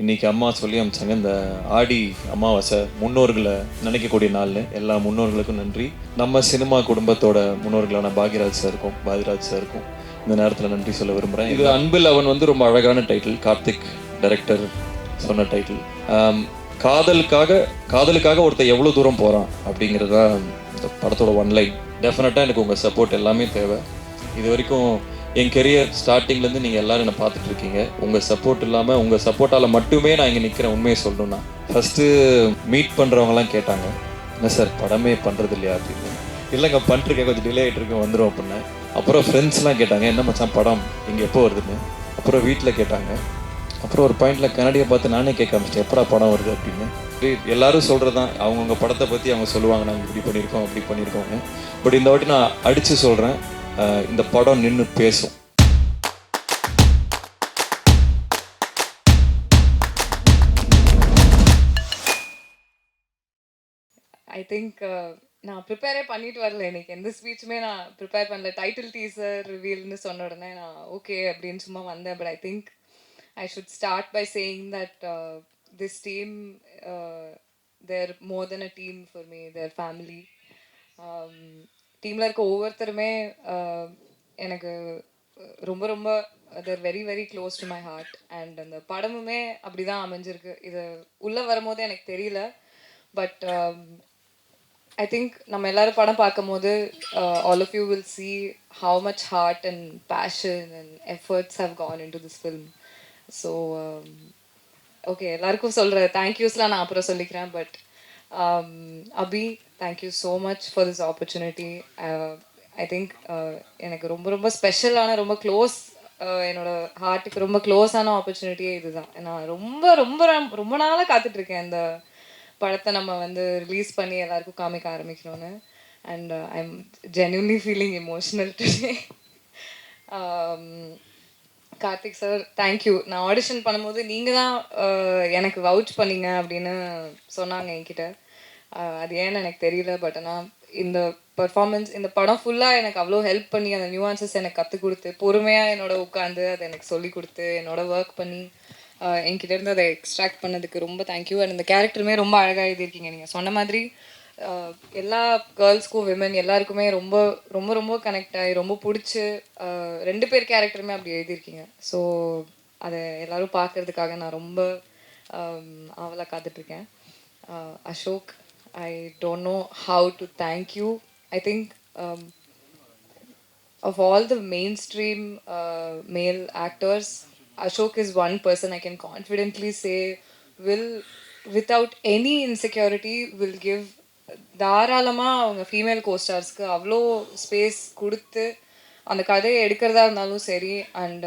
இன்றைக்கி அம்மா சொல்லி அமிச்சாங்க. இந்த ஆடி அமாவாசை முன்னோர்களை நினைக்கக்கூடிய நாள்னு எல்லா முன்னோர்களுக்கும் நன்றி. நம்ம சினிமா குடும்பத்தோட முன்னோர்களான பாக்யராஜ் சாருக்கும் பாதிராஜ் சாருக்கும் இந்த நேரத்தில் நன்றி சொல்ல விரும்புகிறேன். இது அன்பில் அவன் வந்து ரொம்ப அழகான டைட்டில், கார்த்திக் டைரக்டர் சொன்ன டைட்டில். காதலுக்காக ஒருத்தர் எவ்வளோ தூரம் போகிறான் அப்படிங்கிறது தான் இந்த படத்தோட ஒன்லைன். டெஃபினட்டாக எனக்கு உங்கள் சப்போர்ட் எல்லாமே தேவை. இது வரைக்கும் என் கெரியர் ஸ்டார்டிங்லேருந்து நீங்கள் எல்லோரும் என்னை பார்த்துட்ருக்கீங்க. உங்கள் சப்போர்ட் இல்லாமல், உங்கள் சப்போர்ட்டால் மட்டுமே நான் இங்கே நிற்கிறேன். உண்மையை சொல்லணும்னா ஃபஸ்ட்டு மீட் பண்ணுறவங்களாம் கேட்டாங்க, என்ன சார் படமே பண்ணுறது இல்லையா அப்படின்னு. இல்லைங்க பண்ணிருக்கேன், கொஞ்சம் டிலே ஆகிட்டு இருக்கேன், வந்துடும் அப்படின்னு. அப்புறம் ஃப்ரெண்ட்ஸ்லாம் கேட்டாங்க, என்ன மச்சான் படம் இங்கே எப்போ வருதுன்னு. அப்புறம் வீட்டில் கேட்டாங்க. அப்புறம் ஒரு பாயிண்டில் கன்னடியை பார்த்து நானே கேட்க ஆரம்பிச்சிட்டேன், எப்படா படம் வருது அப்படின்னு. எல்லாரும் சொல்கிறது தான், அவங்கவுங்க படத்தை பற்றி அவங்க சொல்லுவாங்க, நாங்கள் இப்படி பண்ணியிருக்கோம் அப்படி பண்ணியிருக்கோங்க. பட் இந்த வாட்டி நான் அடித்து சொல்கிறேன், இந்த படம் நின்று பேசும். ஐ திங்க் நான் ப்ரிப்பேரே பண்ணிட்டு வரல. இன்னைக்கு எந்த ஸ்பீச்சுமே நான் ப்ரிப்பேர் பண்ணல. டைட்டில் டீசர் ரிவீல்னு சொன்ன உடனே நான் ஓகே அப்படின்னு சும்மா வந்தேன். But I think I should start by saying that this team, they're more than a team for me, they're family. டீமில் இருக்க ஒவ்வொருத்தருமே எனக்கு ரொம்ப ரொம்ப they're very very close to my heart. And அந்த படமுமே அப்படி தான் அமைஞ்சிருக்கு. இது உள்ளே வரும்போது எனக்கு தெரியல. பட் I think நம்ம எல்லாரும் படம் பார்க்கும்போது all of you will see how much heart and passion and efforts have gone into this film. So okay, எல்லாருக்கும் சொல்கிற தேங்க்யூஸ்லாம் நான் அப்புறம் சொல்லிக்கிறேன். But Abhi, thank you so much for this opportunity. I think எனக்கு ரொம்ப ரொம்ப ஸ்பெஷலான, ரொம்ப க்ளோஸ், என்னோட ஹார்ட்டுக்கு ரொம்ப க்ளோஸான ஆப்பர்ச்சுனிட்டியே இதுதான். நான் ரொம்ப ரொம்ப ரொம்ப நாளாக காத்துட்ருக்கேன் இந்த படத்தை நம்ம வந்து ரிலீஸ் பண்ணி எல்லாருக்கும் காமிக்க ஆரம்பிக்கணும்னு. And I am genuinely feeling emotional today. Karthik sir, thank you. நான் ஆடிஷன் பண்ணும்போது நீங்கள் தான் எனக்கு வவுச் பண்ணீங்க அப்படின்னு சொன்னாங்க என்கிட்ட. அது ஏன்னு எனக்கு தெரியல. பட் ஆனால் இந்த பர்ஃபார்மன்ஸ், இந்த படம் ஃபுல்லாக எனக்கு அவ்வளோ ஹெல்ப் பண்ணி அந்த நியூஆன்சஸ் எனக்கு கற்றுக் கொடுத்து, பொறுமையாக என்னோட உட்காந்து அதை எனக்கு சொல்லி கொடுத்து, என்னோட ஒர்க் பண்ணி என்கிட்ட இருந்து அதை எக்ஸ்ட்ராக்ட் பண்ணதுக்கு ரொம்ப தேங்க்யூ. அண்ட் இந்த கேரக்டருமே ரொம்ப அழகாக எழுதியிருக்கீங்க. நீங்கள் சொன்ன மாதிரி எல்லா கேர்ள்ஸ்க்கும், விமன் எல்லாருக்குமே ரொம்ப ரொம்ப ரொம்ப கனெக்ட் ஆகி ரொம்ப பிடிச்சி 2 பேர் கேரக்டருமே அப்படி எழுதியிருக்கீங்க. ஸோ அதை எல்லோரும் பார்க்குறதுக்காக நான் ரொம்ப ஆவலாக காத்துட்ருக்கேன். Ashok, I don't know how to thank you. I think of all the mainstream male actors, Ashok is one person I can confidently say will, without any insecurity, will give தாராளமாக அவங்க ஃபீமேல் கோஸ்டார்ஸ்க்கு அவ்வளோ space கொடுத்து அந்த கதையை எடுக்கிறதா இருந்தாலும் சரி. And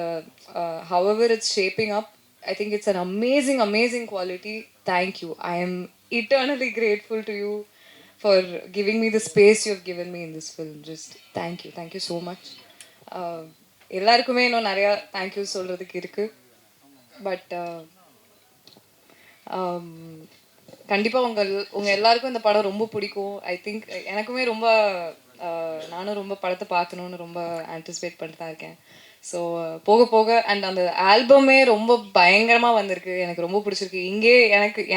however it's shaping up, I think it's an amazing amazing quality. Thank you. I am eternally grateful to you for giving me the space you have given me in this film. Just thank you so much. எல்லாருக்குமே இன்னும் நிறையா thank you சொல்கிறதுக்கு இருக்குது. But கண்டிப்பாக உங்கள் எல்லாருக்கும் இந்த படம் ரொம்ப பிடிக்கும். ஐ திங்க் எனக்குமே ரொம்ப, நானும் ரொம்ப படத்தை பார்க்கணுன்னு ரொம்ப ஆன்டிசிபேட் பண்ணிட்டு தான் இருக்கேன். ஸோ போக போக அண்ட் அந்த ஆல்பமே ரொம்ப பயங்கரமாக வந்திருக்கு. எனக்கு ரொம்ப பிடிச்சிருக்கு. இங்கே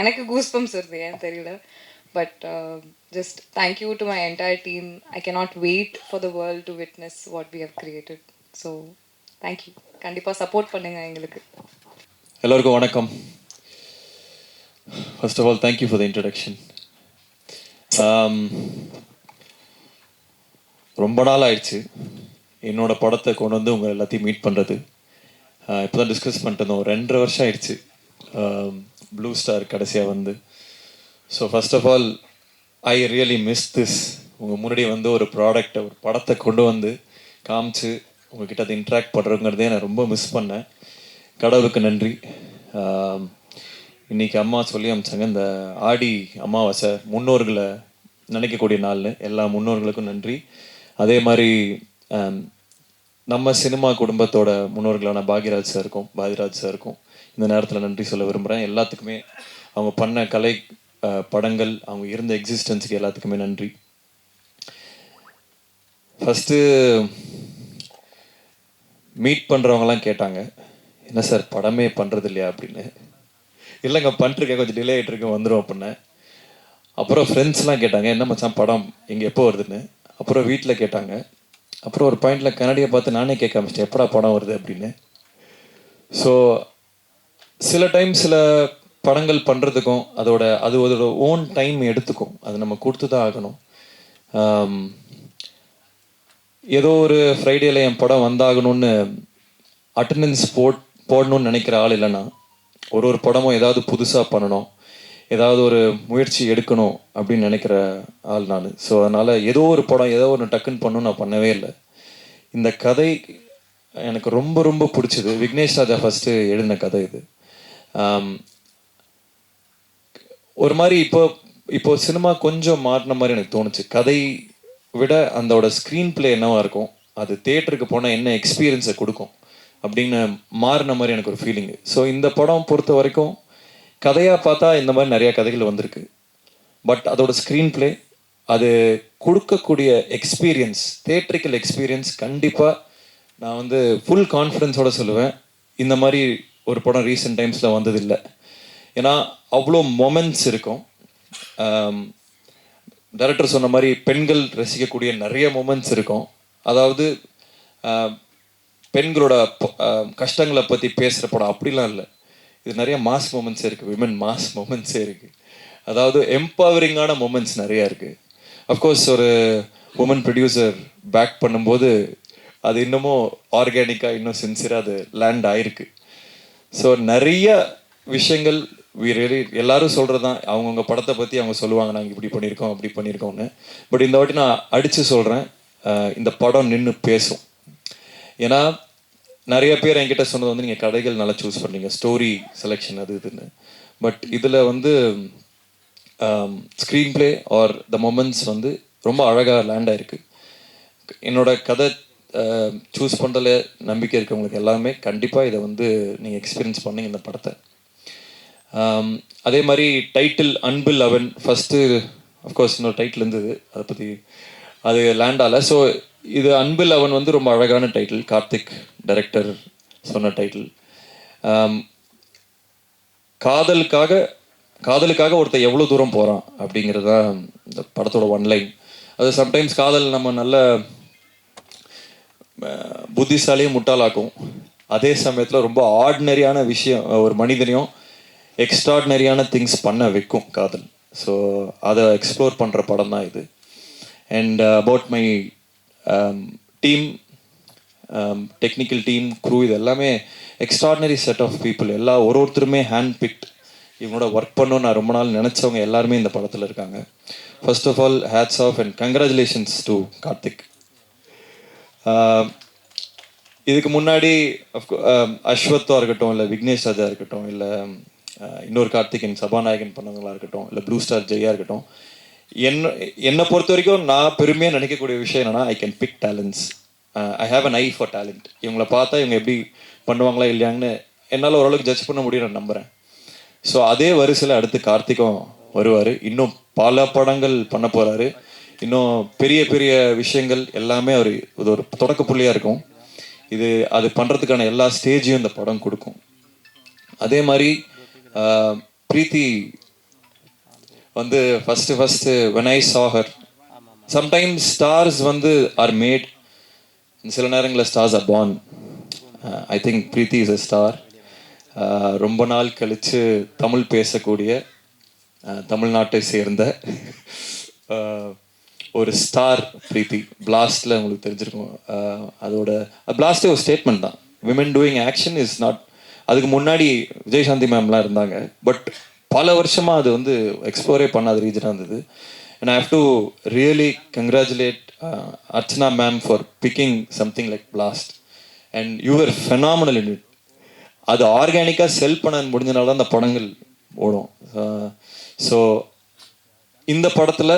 எனக்கு கூஸ் பம்ப்ஸ் வருது, ஏன்னு தெரியல. But just thank you to my entire team. I cannot wait for the world to witness what we have created. So thank you. கண்டிப்பாக சப்போர்ட் பண்ணுங்கள் எங்களுக்கு. எல்லோருக்கும் வணக்கம். First of all, thank you for the introduction. ரொம்ப நாள் ஆயிடுச்சு என்னோட படத்தை கொண்டு வந்து உங்கள் எல்லாத்தையும் மீட் பண்ணுறது. இப்போ தான் டிஸ்கஸ் பண்ணிட்டு இருந்தோம், 2.5 வருஷம் ஆயிடுச்சு ப்ளூ ஸ்டார் கடைசியாக வந்து. So first of all I really miss this. உங்கள் முன்னாடி வந்து ஒரு ப்ராடக்டை, ஒரு படத்தை கொண்டு வந்து காமிச்சு உங்ககிட்ட அதை இன்ட்ராக்ட் பண்ணுறோங்கிறதே நான் ரொம்ப மிஸ் பண்ணேன். கடவுளுக்கு நன்றி. இன்றைக்கி அம்மா சொல்லி அமிச்சாங்க, இந்த ஆடி அமாவாசை முன்னோர்களை நினைக்கக்கூடிய நாள்னு எல்லா முன்னோர்களுக்கும் நன்றி. அதே மாதிரி நம்ம சினிமா குடும்பத்தோட முன்னோர்களான பாக்யராஜ் சாருக்கும் பாதிராஜ் சாருக்கும் இந்த நேரத்தில் நன்றி சொல்ல விரும்புகிறேன். எல்லாத்துக்குமே, அவங்க பண்ண கலை படங்கள், அவங்க இருந்த எக்ஸிஸ்டன்ஸுக்கு எல்லாத்துக்குமே நன்றி. ஃபஸ்ட்டு மீட் பண்ணுறவங்களாம் கேட்டாங்க, என்ன சார் படமே பண்ணுறது இல்லையா அப்படின்னு. இல்லைங்க பண்ணிருக்கேன், கொஞ்சம் டிலே ஆகிட்டு இருக்கேன், வந்துடும் அப்படின்னேன். அப்புறம் ஃப்ரெண்ட்ஸ்லாம் கேட்டாங்க என்ன மச்சான் படம் இங்கே எப்போ வருதுன்னு. அப்புறம் வீட்டில் கேட்டாங்க. அப்புறம் ஒரு பாயிண்டில் கன்னடியை பார்த்து நானே கேட்க ஆரம்பிச்சிட்டேன் எப்படா படம் வருது அப்படின்னு. ஸோ சில டைம் சில படங்கள் பண்ணுறதுக்கும் அதோட ஓன் டைம் எடுத்துக்கும். அது நம்ம கொடுத்து தான் ஆகணும். ஏதோ ஒரு ஃப்ரைடேல என் படம் வந்தாகணும்னு அட்டண்டன்ஸ் போடணும்னு நினைக்கிற ஆள் இல்லைன்னா, ஒரு படமும் ஏதாவது புதுசாக பண்ணணும், ஏதாவது ஒரு முயற்சி எடுக்கணும் அப்படின்னு நினைக்கிற ஆள் நான். ஸோ அதனால் ஏதோ ஒரு படம் ஏதோ ஒன்று டக்குன்னு பண்ணணும்னு நான் பண்ணவே இல்லை. இந்த கதை எனக்கு ரொம்ப ரொம்ப பிடிச்சது. விக்னேஷ் ராஜா ஃபஸ்ட்டு எழுதின கதை இது. ஒரு மாதிரி இப்போ சினிமா கொஞ்சம் மாறின மாதிரி எனக்கு தோணுச்சு. கதை விட அதோட ஸ்க்ரீன் பிளே என்னவா இருக்கும், அது தேட்டருக்கு போனால் என்ன எக்ஸ்பீரியன்ஸை கொடுக்கும் அப்படின்னு மாறின மாதிரி எனக்கு ஒரு ஃபீலிங்கு. ஸோ இந்த படம் பொறுத்த வரைக்கும் கதையாக பார்த்தா இந்த மாதிரி நிறையா கதைகள் வந்திருக்கு. பட் அதோட ஸ்க்ரீன் பிளே, அது கொடுக்கக்கூடிய எக்ஸ்பீரியன்ஸ், தேட்ரிக்கல் எக்ஸ்பீரியன்ஸ் கண்டிப்பாக நான் வந்து ஃபுல் கான்ஃபிடென்ஸோடு சொல்லுவேன், இந்த மாதிரி ஒரு படம் ரீசெண்ட் டைம்ஸில் வந்ததில்லை. ஏன்னா அவ்வளோ மொமெண்ட்ஸ் இருக்கும். டைரக்டர் சொன்ன மாதிரி பெண்கள் ரசிக்கக்கூடிய நிறைய மொமெண்ட்ஸ் இருக்கும். அதாவது பெண்களோட கஷ்டங்களை பற்றி பேசுகிற படம் அப்படிலாம் இல்லை. இது நிறைய மாஸ் மொமெண்ட்ஸே இருக்குது, விமன் மாஸ் மொமெண்ட்ஸே இருக்குது. அதாவது எம்பவரிங்கான மொமெண்ட்ஸ் நிறையா இருக்குது. அஃப்கோர்ஸ் ஒரு உமன் ப்ரொடியூசர் பேக் பண்ணும்போது அது இன்னமும் ஆர்கானிக்காக இன்னும் சின்சியராக அது லேண்ட் ஆயிருக்கு. ஸோ நிறைய விஷயங்கள் எல்லாரும் சொல்கிறது தான், அவங்கவுங்க படத்தை பற்றி அவங்க சொல்லுவாங்க, நாங்கள் இப்படி பண்ணியிருக்கோம் அப்படி பண்ணியிருக்கோம்னு. பட் இந்த வாட்டி நான் அடித்து சொல்கிறேன், இந்த படம் நின்று பேசும். ஏன்னா நிறைய பேர் என்கிட்ட சொன்னது வந்து நீங்கள் கதைகள் நல்லா சூஸ் பண்ணீங்க, ஸ்டோரி செலெக்ஷன் அது இதுன்னு. பட் இதில் வந்து screen play R the moments வந்து ரொம்ப அழகாக லேண்ட் ஆகிருக்கு. என்னோட கதை சூஸ் பண்ணுறதுல நம்பிக்கை இருக்கவங்களுக்கு எல்லாமே கண்டிப்பாக இதை வந்து நீங்கள் எக்ஸ்பீரியன்ஸ் பண்ணீங்க இந்த படத்தை. அதே மாதிரி டைட்டில் அன்பில் அவன் ஃபஸ்ட்டு அஃப்கோர்ஸ் இன்னொரு டைட்டில் இருந்தது, அதை பற்றி அது லேண்ட் ஆகலை. ஸோ இது அன்பில் அவன் வந்து ரொம்ப அழகான டைட்டில், கார்த்திக் டைரக்டர் சொன்ன டைட்டில். காதலுக்காக ஒருத்தர் எவ்வளோ தூரம் போகிறான் அப்படிங்கிறது தான் இந்த படத்தோட ஒன்லைன். அது சம்டைம்ஸ் காதல் நம்ம நல்ல புத்திசாலியும் முட்டாளாக்கும், அதே சமயத்தில் ரொம்ப ஆர்டினரியான விஷயம் ஒரு மனிதனையும் எக்ஸ்ட்ராடினரியான திங்ஸ் பண்ண வைக்கும் காதல். ஸோ அதை எக்ஸ்ப்ளோர் பண்ணுற படம் தான் இது. And about my team, technical team, crew, இது எல்லாமே எக்ஸ்ட்ராடினரி செட் ஆஃப் பீப்புள். ஒருத்தருமே ஹேண்ட் பிக்ட். இவங்களோட ஒர்க் பண்ணணும்னு நான் ரொம்ப நாள் நினச்சவங்க எல்லாருமே இந்த படத்தில் இருக்காங்க. First of all hats off and congratulations to Karthik. இதுக்கு முன்னாடி அஸ்வத்தாக இருக்கட்டும், இல்லை விக்னேஷ் ராஜா இருக்கட்டும், இல்லை இன்னொரு கார்த்திகன் சபாநாயகன் பண்ணவங்களா இருக்கட்டும், இல்லை ப்ளூ ஸ்டார் ஜெயா இருக்கட்டும், என்னை பொறுத்த வரைக்கும் நான் பெருமையாக நினைக்கக்கூடிய விஷயம் என்னென்னா, I can big talents. I have an I for talent. இவங்களை பார்த்தா இவங்க எப்படி பண்ணுவாங்களா இல்லையாங்கன்னு என்னால் ஓரளவுக்கு ஜட்ஜ் பண்ண முடியும் நான் நம்புகிறேன். ஸோ அதே வரிசையில் அடுத்து கார்த்திக்கும் வருவார். இன்னும் பல படங்கள் பண்ண போகிறாரு. இன்னும் பெரிய பெரிய விஷயங்கள் எல்லாமே அவர் இது ஒரு தொடக்க புள்ளியாக இருக்கும். அது பண்ணுறதுக்கான எல்லா ஸ்டேஜையும் இந்த படம் கொடுக்கும். அதே மாதிரி பிரீத்தி வந்து first when I saw her, sometimes stars வந்து are made, சில நேரங்களில் stars are born. I think Preethi is a star. ரொம்ப நாள் கழித்து தமிழ் பேசக்கூடிய தமிழ்நாட்டை சேர்ந்த ஒரு ஸ்டார் பிரீத்தி. பிளாஸ்டில் உங்களுக்கு தெரிஞ்சிருக்கும். பிளாஸ்டே ஒரு ஸ்டேட்மெண்ட் தான், women doing action is not. அதுக்கு முன்னாடி விஜயசாந்தி மேம்லாம் இருந்தாங்க, பட் பல வருஷமாக அது வந்து எக்ஸ்ப்ளோரே பண்ணாத ரீஜனாக இருந்தது. And I have to really congratulate Archana ma'am for picking something like blast. And you're phenomenal in it. அது ஆர்கானிக்காக செல் பண்ண முடிஞ்சனால தான் அந்த படங்கள் ஓடும். ஸோ இந்த படத்தில்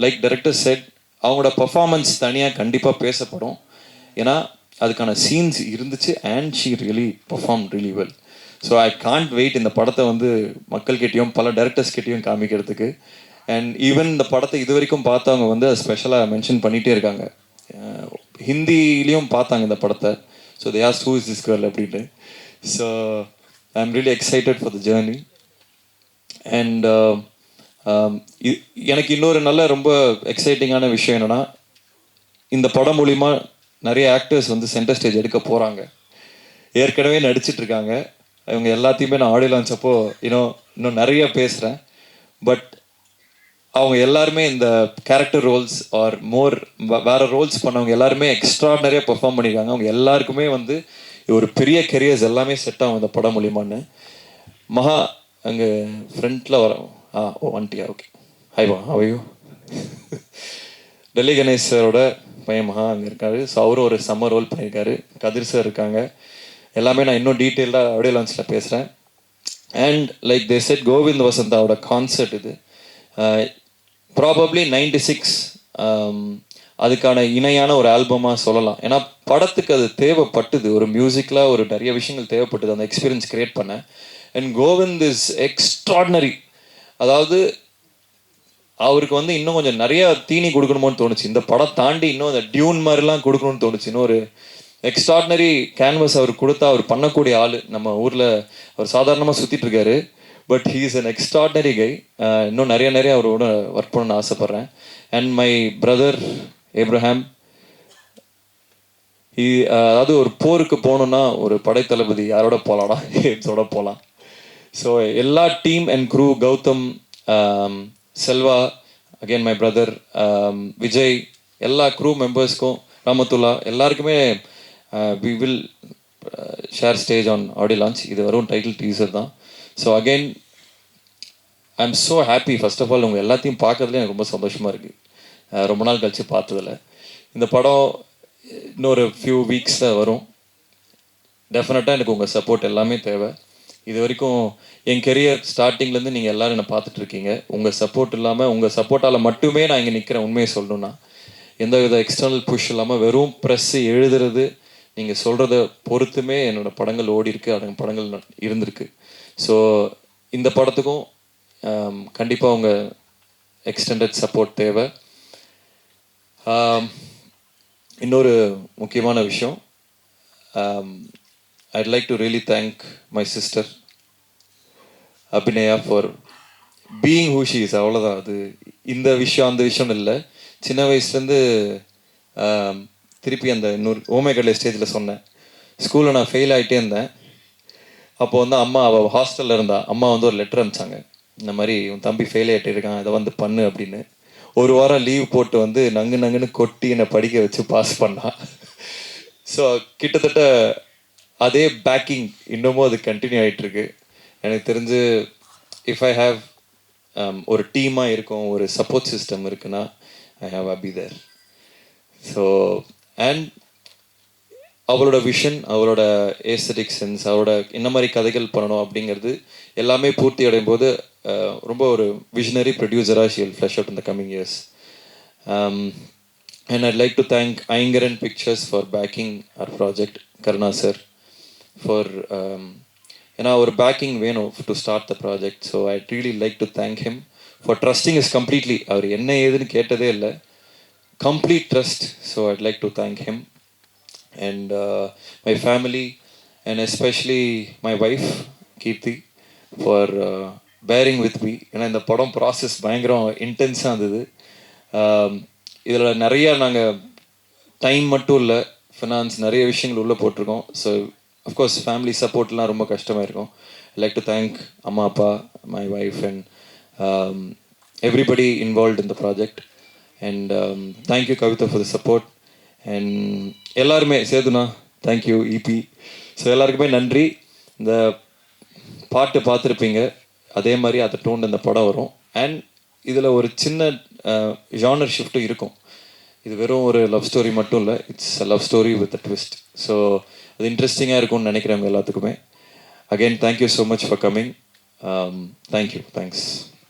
லைக் டைரக்டர் செட், அவங்களோட பர்ஃபார்மன்ஸ் தனியாக கண்டிப்பாக பேசப்படும். ஏன்னா அதுக்கான சீன்ஸ் இருந்துச்சு. And she really perform really well. So I can't wait இந்த படத்தை வந்து மக்கள்கிட்டையும் பல டைரக்டர்ஸ்கிட்டையும் காமிக்கிறதுக்கு. அண்ட் ஈவன் இந்த படத்தை இது வரைக்கும் பார்த்தவங்க வந்து ஸ்பெஷலாக மென்ஷன் பண்ணிகிட்டே இருக்காங்க. ஹிந்திலையும் பார்த்தாங்க இந்த படத்தை. So they asked who is this girl அப்படின்ட்டு. So I am really excited for the journey. And எனக்கு இன்னொரு நல்ல ரொம்ப எக்ஸைட்டிங்கான விஷயம் என்னென்னா, இந்த படம் மூலிமா நிறைய ஆக்டர்ஸ் வந்து சென்டர் ஸ்டேஜ் எடுக்க போகிறாங்க. ஏற்கனவே நடிச்சிட்டு இருக்காங்க. இவங்க எல்லாத்தையுமே நான் ஆடியோ லான்ச் அப்போ இன்னும் நிறைய பேசுகிறேன். பட் அவங்க எல்லாருமே இந்த கேரக்டர் ரோல்ஸ் ஆர் மோர் வேறு ரோல்ஸ் பண்ணவங்க எல்லாருமே எக்ஸ்ட்ராடனரியாக பெர்ஃபார்ம் பண்ணியிருக்காங்க. அவங்க எல்லாருக்குமே வந்து ஒரு பெரிய கெரியர்ஸ் எல்லாமே செட் ஆகும் இந்த படம் மூலிமான்னு. மகா அங்கே ஃப்ரண்ட்டில் வரோம். வந்துட்டியா? ஓகே. ஹைவா அவையோ. டெல்லி கணேஷ் சாரோட பையன் மகா அங்கே இருக்காரு. ஸோ அவரும் ஒரு சம்மர் ரோல் பண்ணியிருக்காரு. கதிர் சார் இருக்காங்க. எல்லாமே நான் இன்னும் டீட்டெயில்டாக ஆடியோ லான்ச்சில் பேசுகிறேன். And like they said Govind வசந்தாவோட கான்சர்ட் இது. ப்ராபப்ளி 96 அதுக்கான இணையான ஒரு ஆல்பமாக சொல்லலாம். ஏன்னா படத்துக்கு அது தேவைப்பட்டது. ஒரு மியூசிக்கில் ஒரு நிறைய விஷயங்கள் தேவைப்பட்டது அந்த எக்ஸ்பீரியன்ஸ் க்ரியேட் பண்ண. And Kovind is extraordinary. அதாவது அவருக்கு வந்து இன்னும் கொஞ்சம் நிறைய தீனி கொடுக்கணுமோன்னு தோணுச்சு. இந்த படம் தாண்டி இன்னும் அந்த டியூன் மாதிரிலாம் கொடுக்கணும்னு தோணுச்சு. இன்னும் ஒரு எக்ஸ்ட்ராடினரி கேன்வஸ் அவர் கொடுத்தா அவர் பண்ணக்கூடிய ஆள். நம்ம ஊரில் அவர் சாதாரணமாக சுற்றிட்டு இருக்காரு. But he is an extraordinary guy. இன்னும் நிறைய அவரோட ஒர்க் பண்ணணும்னு ஆசைப்பட்றேன். அண்ட் மை பிரதர் ஏப்ரஹாம், அதாவது ஒரு போருக்கு போகணுன்னா ஒரு படைத்தளபதி யாரோட போகலாடா? எய்ம்ஸோட போகலாம். ஸோ எல்லா team and crew, Gautham, Selva, again my brother Vijay, எல்லா க்ரூ மெம்பர்ஸ்க்கும், ராமத்துல்லா எல்லாருக்குமே we will share stage on audio launch. இது வரும் டைட்டில் டீசர் தான். So again I am so happy. First of all உங்கள் எல்லாத்தையும் பார்க்கறதுல எனக்கு ரொம்ப சந்தோஷமாக இருக்குது. ரொம்ப நாள் கழித்து பார்த்ததில்ல. இந்த படம் இன்னொரு ஃபியூ வீக்ஸில் வரும். டெஃபினட்டாக எனக்கு உங்கள் சப்போர்ட் எல்லாமே தேவை. இது வரைக்கும் என் கெரியர் ஸ்டார்டிங்லேருந்து நீங்கள் எல்லோரும் என்னை பார்த்துட்ருக்கீங்க. உங்கள் சப்போர்ட் இல்லாமல், உங்கள் சப்போர்ட்டால் மட்டுமே நான் இங்கே நிற்கிறேன். உண்மையை சொல்லணுன்னா எந்த வித எக்ஸ்டர்னல் புஷ் இல்லாமல் வெறும் ப்ரெஸ்ஸு எழுதுறது, நீங்கள் சொல்கிறத பொறுத்துமே என்னோடய படங்கள் ஓடி இருக்குது, அந்த படங்கள் இருந்திருக்கு. ஸோ இந்த படத்துக்கும் கண்டிப்பாக உங்கள் எக்ஸ்டெண்டட் சப்போர்ட் தேவை. இன்னொரு முக்கியமான விஷயம், I'd like to really thank my sister Abhinaya for being who she is. அவ்வளோதான். அது இந்த விஷயம் அந்த விஷயம் இல்லை. சின்ன வயசுலேருந்து திருப்பி அந்த இன்னொரு ஓமேகடலை ஸ்டேஜில் சொன்னேன். ஸ்கூலில் நான் ஃபெயில் ஆகிட்டே இருந்தேன். அப்போது வந்து அம்மா, அவள் ஹாஸ்டலில் இருந்தா, அம்மா வந்து ஒரு லெட்டர் அனுப்பிச்சாங்க. இந்த மாதிரி உன் தம்பி ஃபெயில் ஆகிட்டே இருக்கான், இதை வந்து பண்ணு அப்படின்னு. ஒரு வாரம் லீவ் போட்டு வந்து நங்குன்னு கொட்டி என்னை படிக்க வச்சு பாஸ் பண்ணான். ஸோ கிட்டத்தட்ட அதே பேக்கிங் இன்னமும் அது கண்டினியூ ஆகிட்டுருக்கு. எனக்கு தெரிஞ்சு இஃப் ஐ ஹாவ் ஒரு டீமாக இருக்கும், ஒரு சப்போர்ட் சிஸ்டம் இருக்குன்னா I have Abhi there. So and அவளோட விஷன், அவளோட ஏஸ்தட்டிக் சென்ஸ், அவளோட என்ன மாதிரி கதைகள் பண்ணணும் அப்படிங்கிறது எல்லாமே பூர்த்தி அடையும் போது ரொம்ப ஒரு விஷனரி ப்ரொடியூசராக she will flush out in the coming years. And I'd like to thank Ayngaran pictures for backing our project, Karuna sir for ஏன்னா ஒரு பேக்கிங் வேணும் to start the project. So I really like to thank him for trusting us completely. அவர் என்ன ஏதுன்னு கேட்டதே இல்லை, complete trust. So I'd like to thank him. And my family, and especially my wife Kirti for bearing with me. ஏன்னா இந்த படம் process பயங்கரம் இன்டென்ஸாக இருந்தது. இதில் நிறைய நாங்கள் டைம் மட்டும் இல்லை, ஃபினான்ஸ் நிறைய விஷயங்கள் உள்ளே போட்டிருக்கோம். ஸோ அஃப்கோர்ஸ் ஃபேமிலி சப்போர்ட்லாம் ரொம்ப கஷ்டமாக இருக்கும். ஐ லைக் டு தேங்க் அம்மா, அப்பா, my wife and everybody involved in the project. And thank you Kavitha for the support. And எல்லாருமே சேதுனா தேங்க்யூ, இபி. ஸோ எல்லாருக்குமே நன்றி. இந்த பாட்டு பார்த்துருப்பீங்க, அதே மாதிரி அதை டோன் இந்த படம் வரும். அண்ட் இதில் ஒரு சின்ன ஜானர் ஷிஃப்ட்டும் இருக்கும். இது வெறும் ஒரு லவ் ஸ்டோரி மட்டும் இல்லை, it's a love story with a twist. So அது இன்ட்ரெஸ்டிங்காக இருக்கும்னு நினைக்கிறவங்க எல்லாத்துக்குமே. Again thank you so much for coming. Thank you, thanks.